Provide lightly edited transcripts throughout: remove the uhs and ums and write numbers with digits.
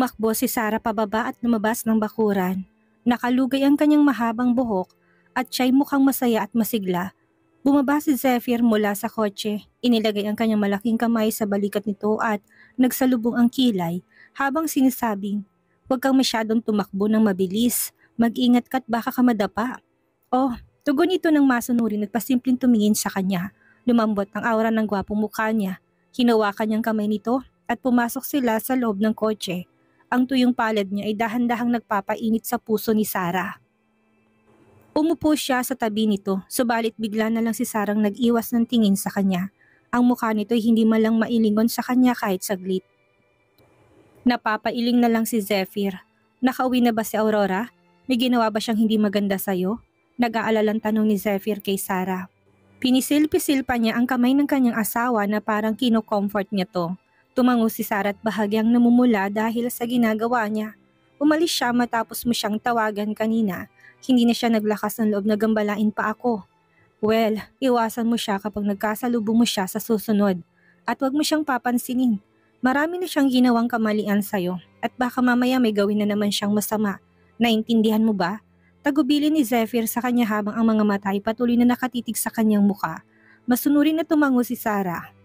Tumakbo si Sarah pababa at lumabas ng bakuran. Nakalugay ang kanyang mahabang buhok at siya'y mukhang masaya at masigla. Bumaba si Zephyr mula sa kotse, inilagay ang kanyang malaking kamay sa balikat nito at nagsalubong ang kilay habang sinisabing, "Huwag kang masyadong tumakbo ng mabilis, mag-ingat ka't baka ka madapa." Oh, tugon ito ng masunurin at pasimpleng tumingin sa kanya. Lumambot ang aura ng gwapong mukha niya. Hinawakan niyang kamay nito at pumasok sila sa loob ng kotse. Ang tuyong palad niya ay dahan-dahang nagpapainit sa puso ni Sarah. Umupo siya sa tabi nito, subalit bigla na lang si Sarah nag-iwas ng tingin sa kanya. Ang mukha nito ay hindi malang mailingon sa kanya kahit saglit. Napapailing na lang si Zephyr. "Nakauwi na ba si Aurora? May ginawa ba siyang hindi maganda sa'yo?" Nag-aalalang tanong ni Zephyr kay Sarah. Pinisil-pisil pa niya ang kamay ng kanyang asawa na parang kino-comfort niya to. Tumango si Sarah at bahagyang namumula dahil sa ginagawa niya. Umalis siya matapos mo siyang tawagan kanina. Hindi na siya naglakas ng loob na gambalain pa ako. Well, iwasan mo siya kapag nagkasalubong mo siya sa susunod. At huwag mo siyang papansinin. Marami na siyang ginawang kamalian sa'yo at baka mamaya may gawin na naman siyang masama. Naintindihan mo ba? Tagubilin ni Zephyr sa kanya habang ang mga mata ay patuloy na nakatitig sa kanyang muka. Masunurin na tumango si Sarah.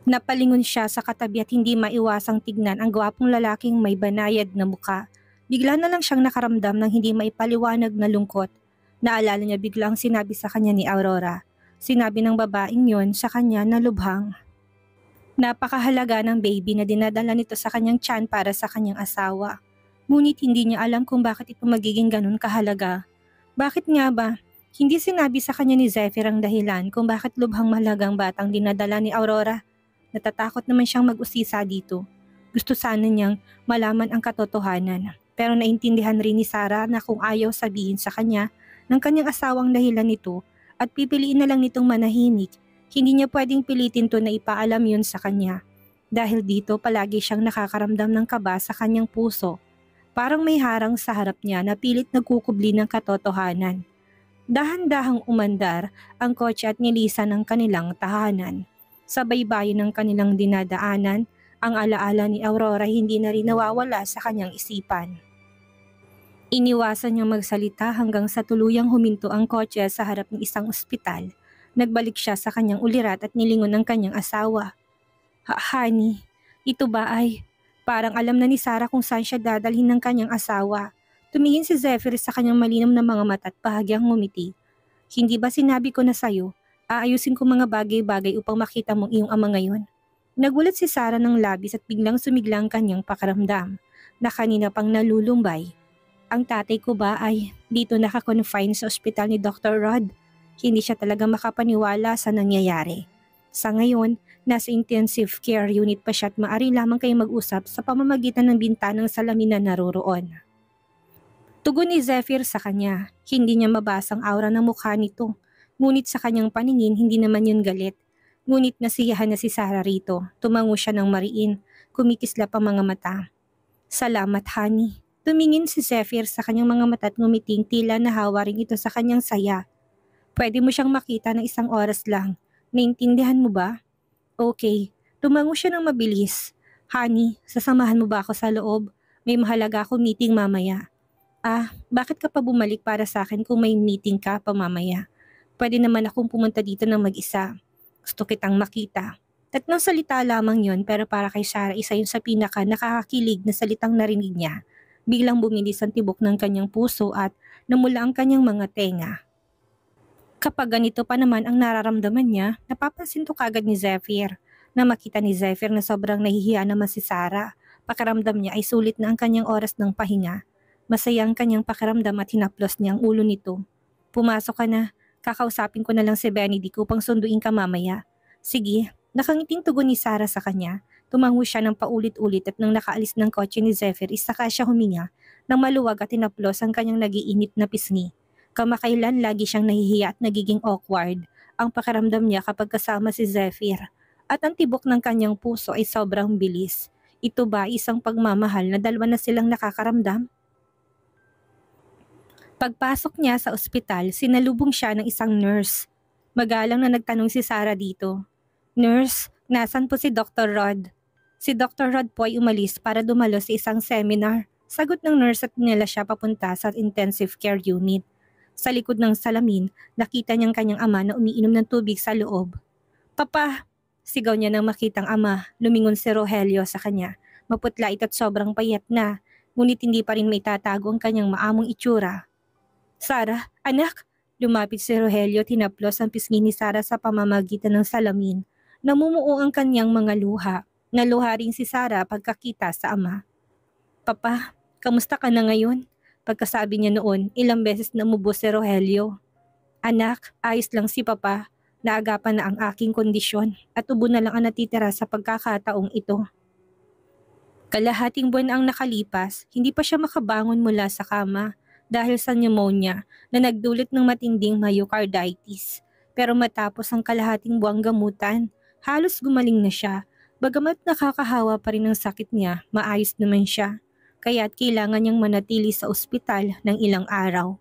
Napalingon siya sa katabi at hindi maiwasang tignan ang gwapong lalaking may banayad na muka. Bigla na lang siyang nakaramdam ng hindi maipaliwanag na lungkot. Naalala niya bigla ang sinabi sa kanya ni Aurora. Sinabi ng babaeng yon sa kanya na lubhang napakahalaga ng baby na dinadala nito sa kanyang tiyan para sa kanyang asawa. Ngunit hindi niya alam kung bakit ito magiging ganun kahalaga. Bakit nga ba? Hindi sinabi sa kanya ni Zephyr ang dahilan kung bakit lubhang mahalagang batang dinadala ni Aurora. Natatakot naman siyang mag-usisa dito. Gusto sana niyang malaman ang katotohanan. Pero naintindihan rin ni Sarah na kung ayaw sabihin sa kanya ng kanyang asawang dahilan nito at pipiliin na lang nitong manahimik, hindi niya pwedeng pilitin to na ipaalam yun sa kanya. Dahil dito palagi siyang nakakaramdam ng kaba sa kanyang puso. Parang may harang sa harap niya na pilit nagkukubli ng katotohanan. Dahan-dahang umandar ang kotse at nilisan ng kanilang tahanan. Sa baybayin ng kanilang dinadaanan, ang alaala ni Aurora hindi na rin nawawala sa kanyang isipan. Iniwasan niyang magsalita hanggang sa tuluyang huminto ang kotse sa harap ng isang ospital. Nagbalik siya sa kanyang ulirat at nilingon ng kanyang asawa. Honey, ito ba ay... Parang alam na ni Sarah kung saan siya dadalhin ng kanyang asawa. Tumingin si Zephyr sa kanyang malinam na mga mata at bahagyang ngumiti. Hindi ba sinabi ko na sa'yo? Aayusin ko mga bagay-bagay upang makita mong iyong ama ngayon. Nagulat si Sarah ng labis at biglang sumigla ang kanyang pakiramdam na kanina pang nalulumbay. Ang tatay ko ba ay dito nakakonfine sa ospital ni Dr. Rod? Hindi siya talaga makapaniwala sa nangyayari. Sa ngayon, nasa intensive care unit pa siya at maaari lamang kayo mag-usap sa pamamagitan ng bintanang salamin na naroroon. Tugon ni Zephyr sa kanya, hindi niya mabasa ang aura ng mukha nito. Ngunit sa kanyang paningin, hindi naman yun galit. Ngunit nasiyahan na si Sarah rito. Tumango siya ng mariin, kumikislap ang mga mata. Salamat, honey. Tumingin si Zephyr sa kanyang mga mata at ngumiting tila nahawa rin ito sa kanyang saya. Pwede mo siyang makita ng isang oras lang. Naintindihan mo ba? Okay. Tumango siya ng mabilis. Honey, sasamahan mo ba ako sa loob? May mahalaga akong meeting mamaya. Bakit ka pa bumalik para sa akin kung may meeting ka pa mamaya? Pwede naman akong pumunta dito ng mag-isa. Gusto kitang makita. Tatlong salita lamang yon pero para kay Sarah isa yun sa pinaka nakakakilig na salitang narinig niya. Biglang bumilis ang tibok ng kanyang puso at namula ang kanyang mga tenga. Kapag ganito pa naman ang nararamdaman niya, napapansin to kagad ni Zephyr. Na makita ni Zephyr na sobrang nahihiya naman si Sarah. Pakiramdam niya ay sulit na ang kanyang oras ng pahinga. Masaya ang kanyang pakiramdam at hinaplos niya ang ulo nito. Pumasok ka na, kakausapin ko na lang si Benedict upang sunduin ka mamaya. Sige, nakangiting tugon ni Sarah sa kanya. Tumango siya ng paulit-ulit at nang nakaalis ng kotse ni Zephyr, saka siya huminga nang maluwag at hinaplos ang kanyang nag-iinit na pisngi. Kamakailan lagi siyang nahihiya at nagiging awkward ang pakiramdam niya kapag kasama si Zephyr at ang tibok ng kanyang puso ay sobrang bilis. Ito ba isang pagmamahal na dalawa na silang nakakaramdam? Pagpasok niya sa ospital, sinalubong siya ng isang nurse. Magalang na nagtanong si Sarah dito. Nurse, nasan po si Dr. Rod? Si Dr. Rod po ay umalis para dumalo sa isang seminar. Sagot ng nurse at nila siya papunta sa intensive care unit. Sa likod ng salamin, nakita niyang kanyang ama na umiinom ng tubig sa loob. "Papa!" Sigaw niya nang makitang ama. Lumingon si Rogelio sa kanya. Maputla ito't sobrang payat na, ngunit hindi pa rin maitatago ang kanyang maamong itsura. "Sarah, anak!" Lumapit si Rogelio, tinaplos ang pisngi ni Sarah sa pamamagitan ng salamin. Namumuo ang kanyang mga luha. Naluha rin si Sarah pagkakita sa ama. "Papa, kamusta ka na ngayon?" Pagkasabi niya noon, ilang beses na umubo si Rogelio. "Anak, ayos lang si Papa. Naagapan na ang aking kondisyon at ubo na lang ang natitira sa pagkakataong ito." Kalahating buwan ang nakalipas, hindi pa siya makabangon mula sa kama dahil sa pneumonia na nagdulot ng matinding myocarditis. Pero matapos ang kalahating buwang gamutan, halos gumaling na siya. Bagamat nakakahawa pa rin ang sakit niya, maayos naman siya. Kaya't kailangan niyang manatili sa ospital ng ilang araw.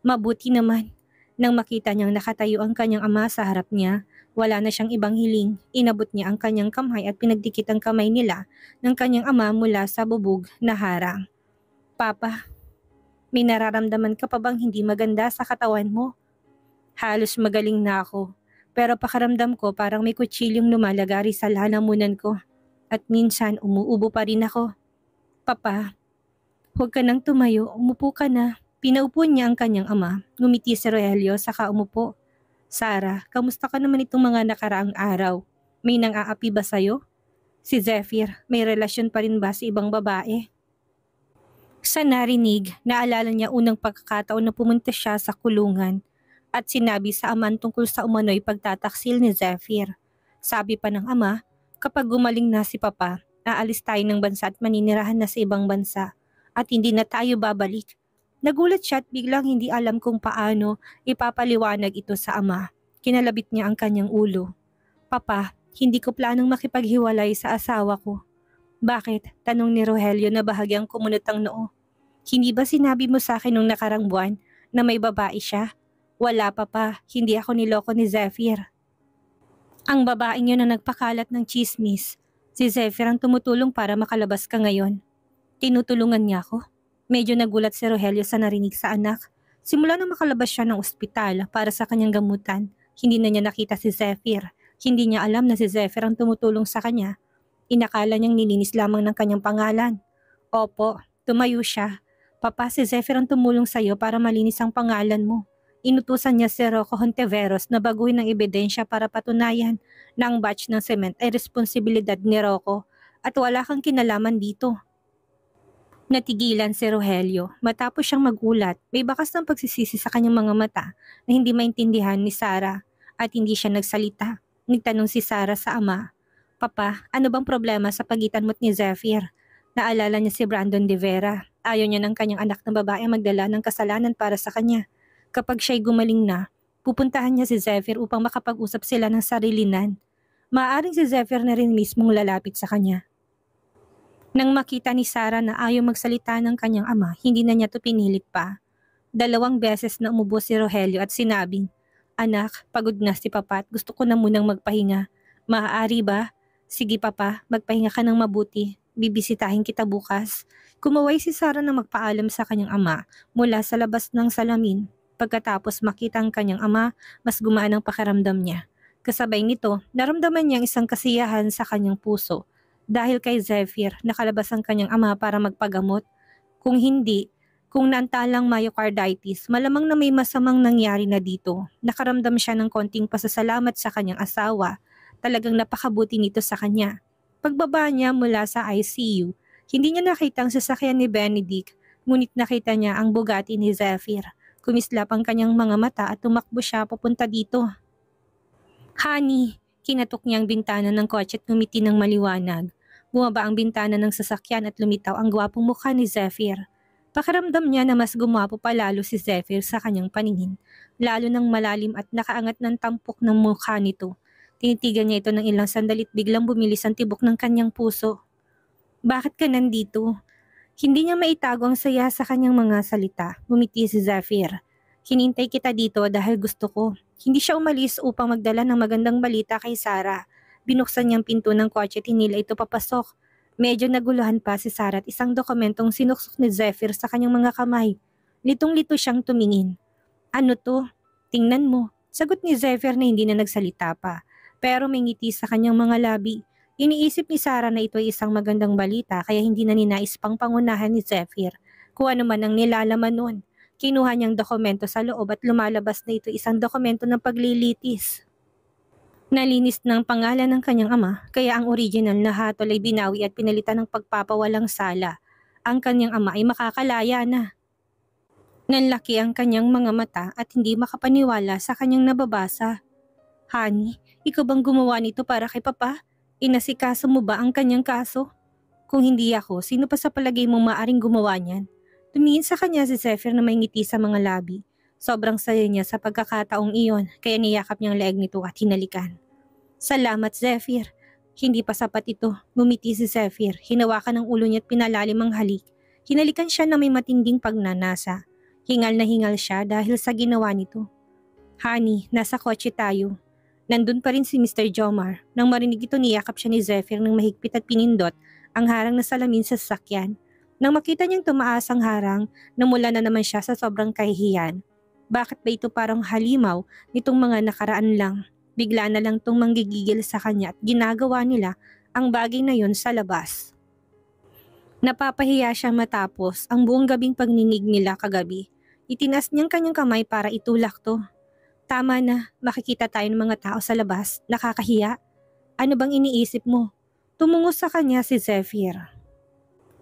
Mabuti naman. Nang makita niyang nakatayo ang kanyang ama sa harap niya, wala na siyang ibang hiling. Inabot niya ang kanyang kamay at pinagdikit ang kamay nila ng kanyang ama mula sa bubog na harang. "Papa, may nararamdaman ka pa bang hindi maganda sa katawan mo?" "Halos magaling na ako. Pero pakiramdam ko parang may kutsilyong lumalagari sa lalamunan ko. At minsan umuubo pa rin ako." "Papa, huwag ka nang tumayo, umupo ka na." Pinaupo niya ang kanyang ama. Ngumiti si Rogelio saka umupo. "Sarah, kamusta ka naman itong mga nakaraang araw? May nang-aapi ba sa'yo? Si Zephyr, may relasyon pa rin ba sa ibang babae?" Sa narinig, naalala niya unang pagkakataon na pumunta siya sa kulungan at sinabi sa ama tungkol sa umano'y pagtataksil ni Zephyr. Sabi pa ng ama, kapag gumaling na si Papa, aalis tayo ng bansa at maninirahan na sa ibang bansa at hindi na tayo babalik. Nagulat siya at biglang hindi alam kung paano ipapaliwanag ito sa ama. Kinalabit niya ang kanyang ulo. "Papa, hindi ko planong makipaghiwalay sa asawa ko." "Bakit?" tanong ni Rogelio na bahagyang kumunot ang noo. "Hindi ba sinabi mo sa akin nung nakarang buwan na may babae siya?" "Wala, Papa, hindi ako niloko ni Zephyr." "Ang babaeng yun na nagpakalat ng chismis. Si Zephyr ang tumutulong para makalabas ka ngayon." "Tinutulungan niya ako?" Medyo nagulat si Rogelio sa narinig sa anak. Simula nang makalabas siya ng ospital para sa kanyang gamutan, hindi na niya nakita si Zephyr. Hindi niya alam na si Zephyr ang tumutulong sa kanya. Inakala niyang nilinis lamang ng kanyang pangalan. "Opo," tumayo siya. "Papa, si Zephyr ang tumulong sa iyo para malinis ang pangalan mo." Inutusan niya si Rocco Hontiveros na baguhin ang ebidensya para patunayan na ang batch ng cement ay responsibilidad ni Rocco at wala kang kinalaman dito. Natigilan si Rogelio matapos siyang magulat. May bakas ng pagsisisi sa kanyang mga mata na hindi maintindihan ni Sarah at hindi siya nagsalita. Nagtanong si Sarah sa ama, "Papa, ano bang problema sa pagitan mo't ni Zephyr?" Naalala niya si Brandon de Vera. Ayaw niya ng kanyang anak na babae magdala ng kasalanan para sa kanya. Kapag siya'y gumaling na, pupuntahan niya si Zephyr upang makapag-usap sila ng sarilinan. Maaaring si Zephyr na rin mismong lalapit sa kanya. Nang makita ni Sarah na ayaw magsalita ng kanyang ama, hindi na niya to pinilit pa. 2 beses na umubo si Rogelio at sinabing, "Anak, pagod na si Papa at gusto ko na munang magpahinga. Maaari ba?" "Sige Papa, magpahinga ka ng mabuti. Bibisitahin kita bukas." Kumaway si Sarah na magpaalam sa kanyang ama mula sa labas ng salamin. Pagkatapos makita ang kanyang ama, mas gumaan ang pakiramdam niya. Kasabay nito, naramdaman niya ang isang kasiyahan sa kanyang puso. Dahil kay Zephyr, nakalabas ang kanyang ama para magpagamot. Kung hindi, kung naantalang myocarditis, malamang na may masamang nangyari na dito. Nakaramdam siya ng konting pasasalamat sa kanyang asawa. Talagang napakabuti nito sa kanya. Pagbaba niya mula sa ICU, hindi niya nakita ang sasakyan ni Benedict, ngunit nakita niya ang Bugatti ni Zephyr. Kumislap ang kanyang mga mata at tumakbo siya papunta dito. "Honey!" Kinatok niya ang bintana ng kotse at ngumiti ng maliwanag. Bumaba ang bintana ng sasakyan at lumitaw ang gwapong mukha ni Zephyr. Pakiramdam niya na mas gumwapo pa lalo si Zephyr sa kanyang paningin, lalo ng malalim at nakaangat ng tampok ng mukha nito. Tinitigan niya ito ng ilang sandalit biglang bumilis ang tibok ng kanyang puso. "Bakit ka nandito?" Hindi niya maitago ang saya sa kanyang mga salita. Ngumiti si Zephyr. "Hinintay kita dito dahil gusto ko." Hindi siya umalis upang magdala ng magandang balita kay Sarah. Binuksan niyang pinto ng kotse at hinila ito papasok. Medyo naguluhan pa si Sarah at isang dokumentong sinuksok ni Zephyr sa kanyang mga kamay. Litong-lito siyang tumingin. Ano to? Tingnan mo. Sagot ni Zephyr na hindi na nagsalita pa. Pero may ngiti sa kanyang mga labi. Iniisip ni Sarah na ito ay isang magandang balita kaya hindi na ninais pang pangunahan ni Zephyr. Kung ano man ang nilalaman nun. Kinuha niyang dokumento sa loob at lumalabas na ito isang dokumento ng paglilitis. Nalinis ng pangalan ng kanyang ama kaya ang original na hatol ay binawi at pinalitan ng pagpapawalang sala. Ang kanyang ama ay makakalaya na. Nanlaki ang kanyang mga mata at hindi makapaniwala sa kanyang nababasa. Honey, ikaw bang gumawa nito para kay Papa? Inasikaso mo ba ang kanyang kaso? Kung hindi ako, sino pa sa palagay mong maaring gumawa niyan? Tumingin sa kanya si Zephyr na may ngiti sa mga labi. Sobrang saya niya sa pagkakataong iyon kaya niyakap niyang leeg nito at hinalikan. Salamat Zephyr. Hindi pa sapat ito. Ngumiti si Zephyr. Hinawakan ang ulo niya at pinalalim ang halik. Hinalikan siya na may matinding pagnanasa. Hingal na hingal siya dahil sa ginawa nito. Honey, nasa kotse tayo. Nandun pa rin si Mr. Jomar. Nang marinig ito niyakap siya ni Zephyr ng mahigpit at pinindot ang harang na salamin sa sasakyan. Nang makita niyang tumaas ang harang, namula na naman siya sa sobrang kahihiyan. Bakit ba ito parang halimaw nitong mga nakaraan lang? Bigla na lang itong manggigigil sa kanya at ginagawa nila ang bagay na yon sa labas. Napapahiya siya matapos ang buong gabing pagninig nila kagabi. Itinas niyang kanyang kamay para itulak to. Tama na, makikita tayo ng mga tao sa labas. Nakakahiya. Ano bang iniisip mo? Tumungo sa kanya si Zephyr.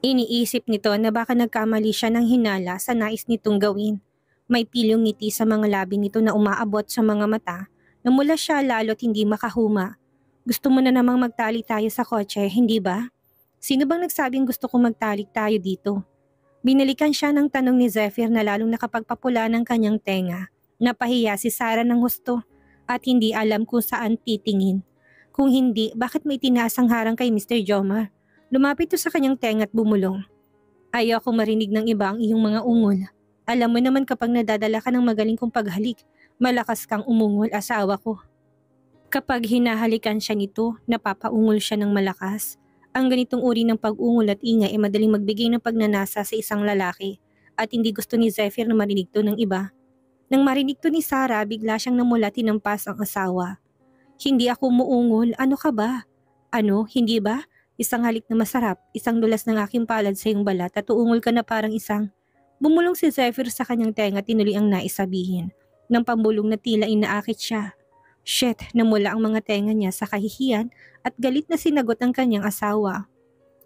Iniisip nito na baka nagkamali siya ng hinala sa nais nitong gawin. May pilyong ngiti sa mga labi nito na umaabot sa mga mata. Namula siya lalo't hindi makahuma. Gusto mo na namang magtali tayo sa kotse, hindi ba? Sino bang nagsabing gusto kong magtalik tayo dito? Binalikan siya ng tanong ni Zephyr na lalong nakapagpapula ng kanyang tenga. Napahiya si Sarah ng husto at hindi alam kung saan titingin. Kung hindi, bakit may tinaas ang harang kay Mr. Jomar? Lumapit ito sa kanyang tenga at bumulong. Ayoko marinig ng iba ang iyong mga ungol. Alam mo naman kapag nadadala ka ng magaling kong paghalik, malakas kang umungol, asawa ko. Kapag hinahalikan siya nito, napapaungol siya ng malakas. Ang ganitong uri ng pag-ungol at ingay ay madaling magbigay ng pagnanasa sa isang lalaki at hindi gusto ni Zephyr na marinig to ng iba. Nang marinig to ni Sarah, bigla siyang namula tinampas ang asawa. Hindi ako muungol, ano ka ba? Ano, hindi ba? Isang halik na masarap, isang dulas ng aking palad sa iyong balat at uungol ka na parang isang... Bumulong si Zephyr sa kanyang tenga at tinuloy ang naisabihin. Nang pambulong na tila inaakit siya. Shit, namula ang mga tenga niya sa kahihiyan at galit na sinagot ang kanyang asawa.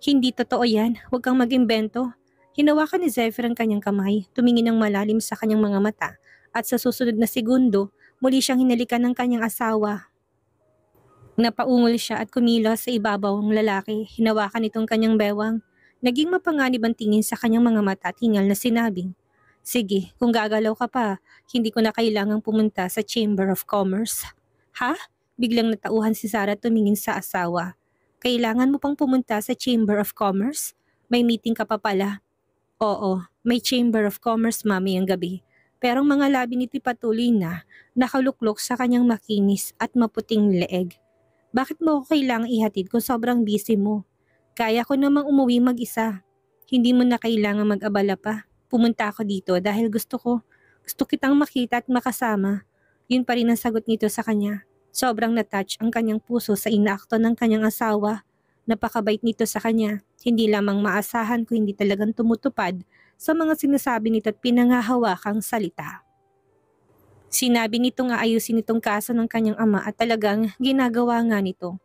Hindi totoo yan, huwag kang mag-imbento. Hinawakan ni Zephyr ang kanyang kamay, tumingin ng malalim sa kanyang mga mata at sa susunod na segundo, muli siyang hinalikan ng kanyang asawa. Napaungol siya at kumilos sa ibabaw ng lalaki, hinawakan itong kanyang bewang. Naging mapanganib ang tingin sa kanyang mga mata at hingal na sinabing, sige, kung gagalaw ka pa, hindi ko na kailangang pumunta sa Chamber of Commerce. Ha? Biglang natauhan si Sarah tumingin sa asawa. Kailangan mo pang pumunta sa Chamber of Commerce? May meeting ka pa pala. Oo, may Chamber of Commerce mamayang gabi. Pero ang mga labi nito'y patuloy na nakaluklok sa kanyang makinis at maputing leeg. Bakit mo ako kailangang ihatid kung sobrang busy mo? Kaya ko namang umuwi mag-isa. Hindi mo na kailangang mag-abala pa. Pumunta ako dito dahil gusto kitang makita at makasama. Yun pa rin ang sagot nito sa kanya. Sobrang natouch ang kanyang puso sa inaakto ng kanyang asawa. Napakabait nito sa kanya. Hindi lamang maasahan kung hindi talagang tumutupad sa mga sinasabi nito at pinangahawakang salita. Sinabi nito nga ayusin itong kaso ng kanyang ama at talagang ginagawa nga nito.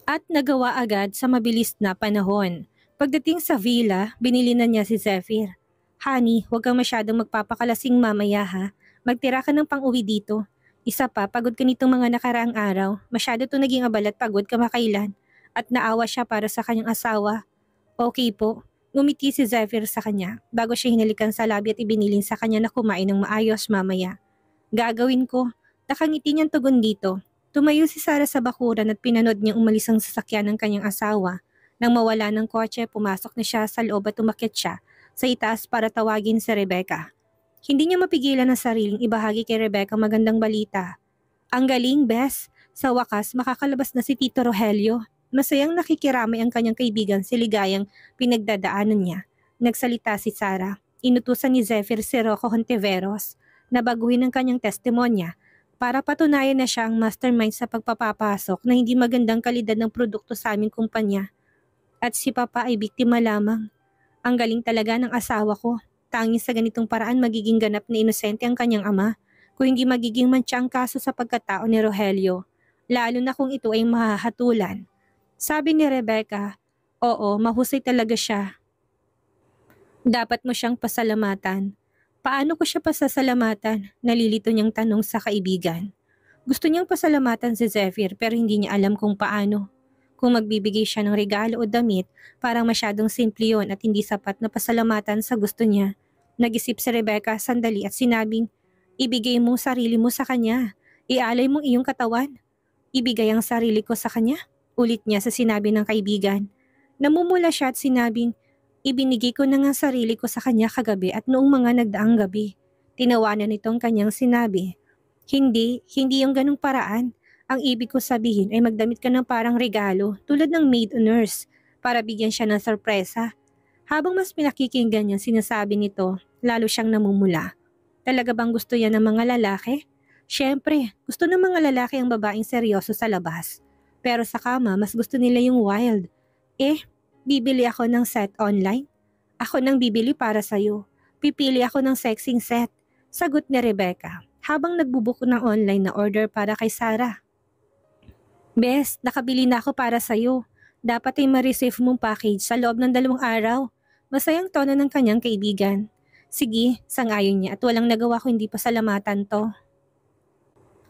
At nagawa agad sa mabilis na panahon. Pagdating sa villa, binili na niya si Zephyr. Honey, huwag kang masyadong magpapakalasing mamaya ha. Magtira ka ng pang-uwi dito. Isa pa, pagod ka nitong mga nakaraang araw. Masyado to naging abala at pagod kamakailan. At naawa siya para sa kanyang asawa. Okay po. Ngumiti si Zephyr sa kanya bago siya hinalikan sa labi at ibinilin sa kanya na kumain ng maayos mamaya. Gagawin ko. Nakangiti niyang tugon dito. Tumayo si Sarah sa bakuran at pinanood niyang umalis ang sasakyan ng kanyang asawa. Nang mawala ng kotse, pumasok na siya sa loob at umakyat siya sa itaas para tawagin si Rebecca. Hindi niya mapigilan ang sariling ibahagi kay Rebecca magandang balita. Ang galing, Bes. Sa wakas, makakalabas na si Tito Rogelio. Masayang nakikiramay ang kanyang kaibigan si Ligayang pinagdadaanan niya. Nagsalita si Sarah. Inutusan ni Zephyr si Rocco Hontiveros na baguhin ang kanyang testimonya para patunayan na siya ang mastermind sa pagpapapasok na hindi magandang kalidad ng produkto sa aming kumpanya. At si Papa ay biktima lamang. Ang galing talaga ng asawa ko. Tanging sa ganitong paraan magiging ganap na inosente ang kanyang ama kung hindi magiging mantsa ang kaso sa pagkatao ni Rogelio. Lalo na kung ito ay mahahatulan. Sabi ni Rebecca, oo, mahusay talaga siya. Dapat mo siyang pasalamatan. Paano ko siya pasasalamatan? Nalilito niyang tanong sa kaibigan. Gusto niyang pasalamatan si Zephyr pero hindi niya alam kung paano. Kung magbibigay siya ng regalo o damit, parang masyadong simple yun at hindi sapat na pasalamatan sa gusto niya. Nag-isip si Rebecca sandali at sinabing, ibigay mo sarili mo sa kanya. Ialay mo iyong katawan. Ibigay ang sarili ko sa kanya? Ulit niya sa sinabi ng kaibigan. Namumula siya at sinabing, ibinigay ko na nga sarili ko sa kanya kagabi at noong mga nagdaang gabi. Tinawanan nitong kanyang sinabi. Hindi yung ganong paraan. Ang ibig ko sabihin ay magdamit ka ng parang regalo tulad ng maid o nurse para bigyan siya ng sorpresa. Habang mas pinakikinggan niyang sinasabi nito, lalo siyang namumula. Talaga bang gusto yan ng mga lalaki? Siyempre, gusto ng mga lalaki ang babaeng seryoso sa labas. Pero sa kama, mas gusto nila yung wild. Bibili ako ng set online? Ako nang bibili para sa'yo. Pipili ako ng sexing set. Sagot ni Rebecca habang nagbubuko ng online na order para kay Sarah. Bes, nakabili na ako para sa'yo. Dapat ay ma-receive mong package sa loob ng 2 araw. Masayang tono ng kanyang kaibigan. Sige, sangayon niya at walang nagawa ko hindi pasalamatan to.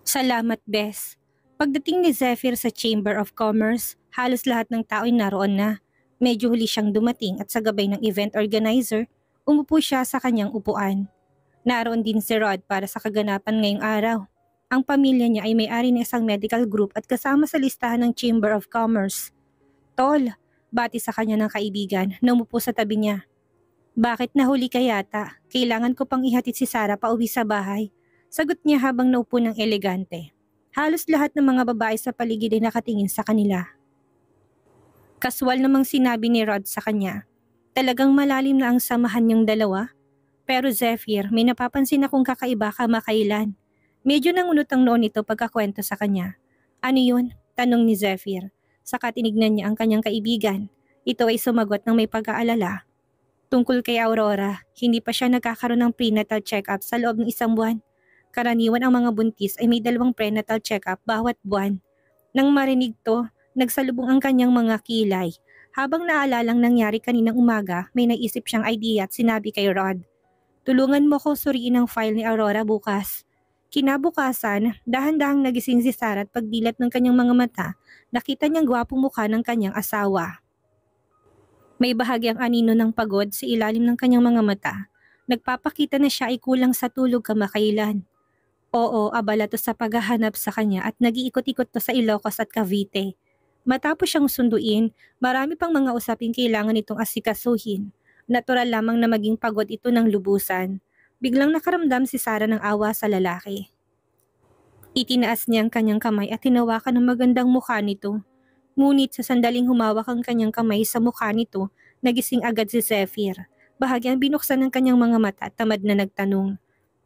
Salamat, Bes. Pagdating ni Zephyr sa Chamber of Commerce, halos lahat ng tao ay naroon na. Medyo huli siyang dumating at sa gabay ng event organizer, umupo siya sa kanyang upuan. Naroon din si Rod para sa kaganapan ngayong araw. Ang pamilya niya ay may-ari ng isang medical group at kasama sa listahan ng Chamber of Commerce. Tol, bati sa kanya ng kaibigan na umupo sa tabi niya. Bakit nahuli ka yata? Kailangan ko pang ihatid si Sarah pa uwi sa bahay. Sagot niya habang naupo ng elegante. Halos lahat ng mga babae sa paligid ay nakatingin sa kanila. Kaswal namang sinabi ni Rod sa kanya. Talagang malalim na ang samahan niyong dalawa. Pero Zephyr, may napapansin akong kakaiba kamakailan. Medyo nangunot ang noon ito pagkakwento sa kanya. Ano yun? Tanong ni Zephyr. Saka tinignan niya ang kanyang kaibigan. Ito ay sumagot ng may pag-aalala. Tungkol kay Aurora, hindi pa siya nagkakaroon ng prenatal check-up sa loob ng 1 buwan. Karaniwan ang mga buntis ay may 2 prenatal check-up bawat buwan. Nang marinig to, nagsalubong ang kanyang mga kilay. Habang naalalang nangyari kaninang umaga, may naisip siyang idea at sinabi kay Rod. Tulungan mo ko suriin ang file ni Aurora bukas. Kinabukasan, dahan-dahang nagising si Sarah at pagdilat ng kanyang mga mata, nakita niyang gwapong mukha ng kanyang asawa. May bahagyang anino ng pagod sa ilalim ng kanyang mga mata. Nagpapakita na siya ay kulang sa tulog kamakailan. Oo, abala to sa paghahanap sa kanya at nag-iikot-ikot to sa Ilocos at Cavite. Matapos siyang sunduin, marami pang mga usaping kailangan itong asikasuhin. Natural lamang na maging pagod ito ng lubusan. Biglang nakaramdam si Sarah ng awa sa lalaki. Itinaas niya ang kanyang kamay at tinawakan ng magandang mukha nito. Ngunit sa sandaling humawak ang kanyang kamay sa mukha nito, nagising agad si Zephyr. Bahagyang binuksan ng kanyang mga mata at tamad na nagtanong.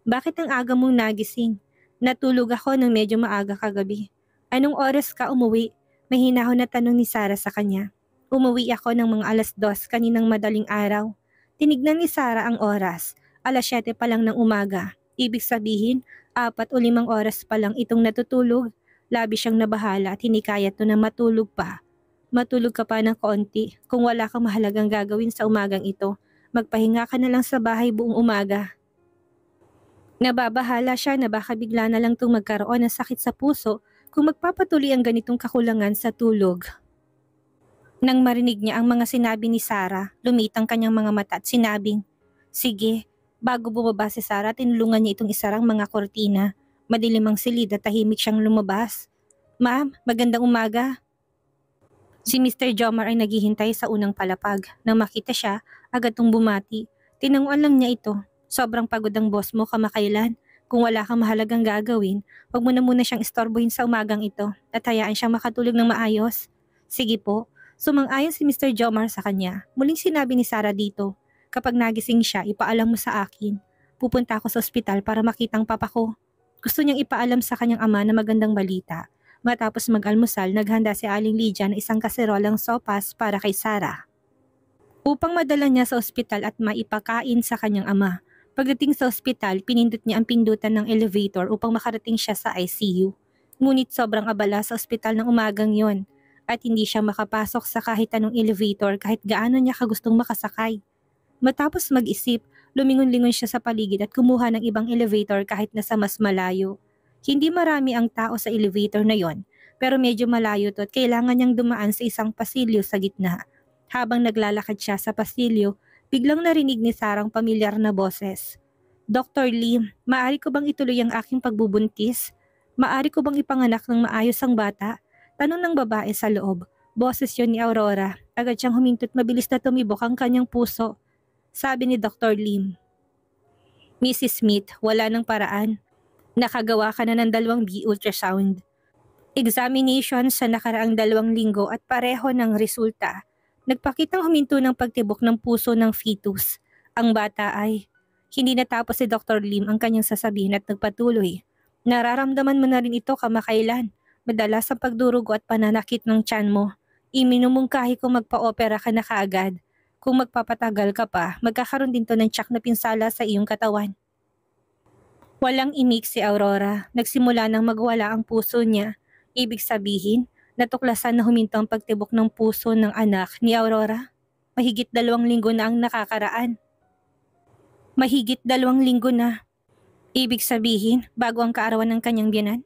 Bakit ang aga mong nagising? Natulog ako ng medyo maaga kagabi. Anong oras ka umuwi? May hinahon na tanong ni Sarah sa kanya. Umuwi ako ng mga 2:00 kaninang madaling araw. Tinignan ni Sarah ang oras. 7:00 pa lang ng umaga. Ibig sabihin, 4 o 5 oras pa lang itong natutulog. Labi siyang nabahala at hinikayat to na matulog pa. Matulog ka pa ng konti. Kung wala kang mahalagang gagawin sa umagang ito, magpahinga ka na lang sa bahay buong umaga. Nababahala siya na baka bigla na lang itong magkaroon ng sakit sa puso kung magpapatuloy ang ganitong kakulangan sa tulog. Nang marinig niya ang mga sinabi ni Sarah, lumitang kanyang mga mata at sinabing, sige, bago bumaba si Sarah, tinulungan niya itong isarang mga kortina. Madilim ang silid at tahimik siyang lumabas. Ma'am, magandang umaga. Si Mr. Jomar ay naghihintay sa unang palapag. Nang makita siya, agad tong bumati. Tinanguan lang niya ito. Sobrang pagod ang boss mo kamakailan. Kung wala kang mahalagang gagawin, wag mo na muna siyang istorbohin sa umagang ito at hayaan siyang makatulog ng maayos. Sige po. Sumang-ayon si Mr. Jomar sa kanya. Muling sinabi ni Sarah dito, kapag nagising siya, ipaalam mo sa akin. Pupunta ako sa ospital para makita ang papa ko. Gusto niyang ipaalam sa kanyang ama na magandang balita. Matapos mag-almusal, naghanda si Aling Lydia ng isang kaserolang sopas para kay Sarah, upang madala niya sa ospital at maipakain sa kanyang ama. Pagdating sa ospital, pinindot niya ang pindutan ng elevator upang makarating siya sa ICU. Ngunit sobrang abala sa ospital ng umagang yon at hindi siya makapasok sa kahit anong elevator kahit gaano niya kagustong makasakay. Matapos mag-isip, lumingon-lingon siya sa paligid at kumuha ng ibang elevator kahit nasa mas malayo. Hindi marami ang tao sa elevator na yon, pero medyo malayo to at kailangan niyang dumaan sa isang pasilyo sa gitna. Habang naglalakad siya sa pasilyo, biglang narinig ni Sarah ang pamilyar na boses. Dr. Lee, maaari ko bang ituloy ang aking pagbubuntis? Maaari ko bang ipanganak ng maayos ang bata? Tanong ng babae sa loob. Boses yon ni Aurora. Agad siyang humintot, mabilis na tumibok ang kanyang puso. Sabi ni Dr. Lim, Mrs. Smith, wala ng paraan. Nakagawa ka na ng 2B ultrasound. Examination sa nakaraang 2 linggo at pareho ng resulta. Nagpakitang huminto ng pagtibok ng puso ng fetus. Ang bata ay, hindi natapos si Dr. Lim ang kanyang sasabihin at nagpatuloy. Nararamdaman mo na rin ito kamakailan. Madalas ang pagdurugo at pananakit ng tiyan mo. Iminumungkahi kung magpa-opera ka na kaagad. Kung magpapatagal ka pa, magkakaroon din to ng tiyak na pinsala sa iyong katawan. Walang imik si Aurora. Nagsimula nang magwala ang puso niya. Ibig sabihin, natuklasan na huminto ang pagtibok ng puso ng anak ni Aurora. Mahigit 2 linggo na ang nakakaraan. Mahigit 2 linggo na. Ibig sabihin, bago ang kaarawan ng kanyang biyanan.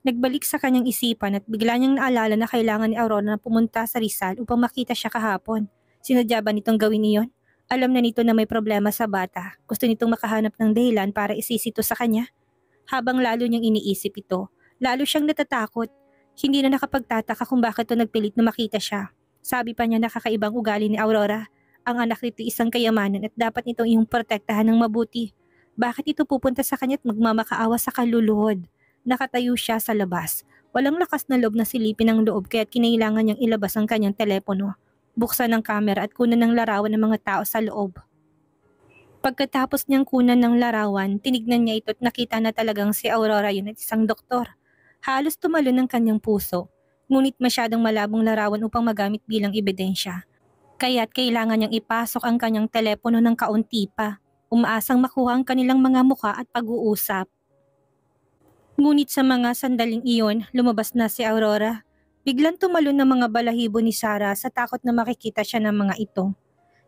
Nagbalik sa kanyang isipan at bigla niyang naalala na kailangan ni Aurora na pumunta sa Rizal upang makita siya kahapon. Sinadya ba nitong gawin iyon? Alam na nito na may problema sa bata. Gusto nitong makahanap ng dahilan para isisito sa kanya. Habang lalo niyang iniisip ito, lalo siyang natatakot. Hindi na nakapagtataka kung bakit ito nagpilit na makita siya. Sabi pa niya nakakaibang ugali ni Aurora. Ang anak nito isang kayamanan at dapat nitong iyong protektahan ng mabuti. Bakit ito pupunta sa kanya at magmamakaawa sa kaluluhod? Nakatayo siya sa labas. Walang lakas na loob na silipin ang loob kaya't kinailangan niyang ilabas ang kanyang telepono. Buksan ang kamera at kunan ng larawan ng mga tao sa loob. Pagkatapos niyang kunan ng larawan, tinignan niya ito at nakita na talagang si Aurora yun at isang doktor. Halos tumalon ang kanyang puso, ngunit masyadong malabong larawan upang magamit bilang ebidensya. Kaya't kailangan niyang ipasok ang kanyang telepono ng kaunti pa, umaasang makuha ang kanilang mga mukha at pag-uusap. Ngunit sa mga sandaling iyon, lumabas na si Aurora. Biglang tumalon ng mga balahibo ni Sarah sa takot na makikita siya ng mga ito.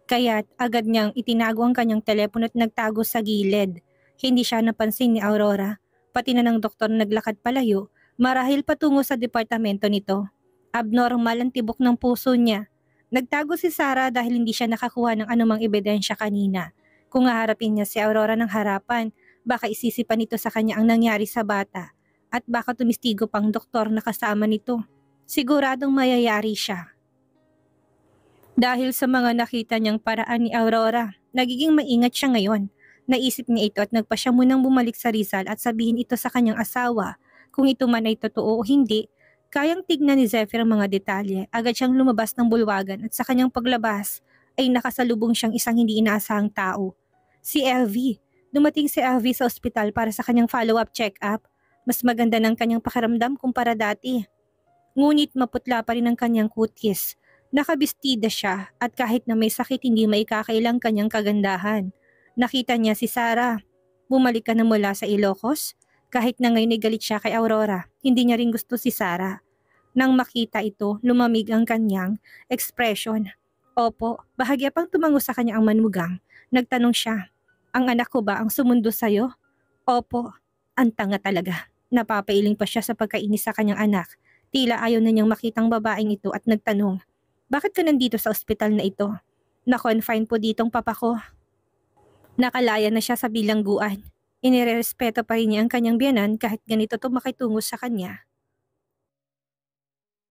Kaya't agad niyang itinago ang kanyang telepono at nagtago sa gilid. Hindi siya napansin ni Aurora, pati na ng doktor na naglakad palayo, marahil patungo sa departamento nito. Abnormal ang tibok ng puso niya. Nagtago si Sarah dahil hindi siya nakakuha ng anumang ebidensya kanina. Kung haharapin niya si Aurora ng harapan, baka isisipan nito sa kanya ang nangyari sa bata at baka tumistigo pang doktor na kasama nito. Siguradong mayayari siya. Dahil sa mga nakita niyang paraan ni Aurora, nagiging maingat siya ngayon. Naisip niya ito at nagpa siya munang bumalik sa Rizal at sabihin ito sa kanyang asawa. Kung ito man ay totoo o hindi, kayang tignan ni Zephyr ang mga detalye. Agad siyang lumabas ng bulwagan at sa kanyang paglabas ay nakasalubong siyang isang hindi inaasahang tao. Si LV. Dumating si LV sa ospital para sa kanyang follow-up check-up. Mas maganda ng kanyang pakiramdam kumpara dati. Ngunit maputla pa rin ang kanyang kutis. Nakabistida siya at kahit na may sakit hindi maikakailang kanyang kagandahan. Nakita niya si Sarah. Bumalik ka na mula sa Ilocos? Kahit na ngayon ay galit siya kay Aurora, hindi niya rin gusto si Sarah. Nang makita ito, lumamig ang kanyang ekspresyon. Opo, bahagya pang tumango sa kanya ang manugang. Nagtanong siya, ang anak ko ba ang sumundo sa'yo? Opo, ang tanga talaga. Napapailing pa siya sa pagkainis sa kanyang anak. Tila ayaw na niyang makitang babaeng ito at nagtanong, bakit ka nandito sa ospital na ito? Na-confine po ditong papa ko. Nakalaya na siya sa bilangguan. Inirerespeto pa rin niya ang kanyang biyanan kahit ganito to makitungo sa kanya.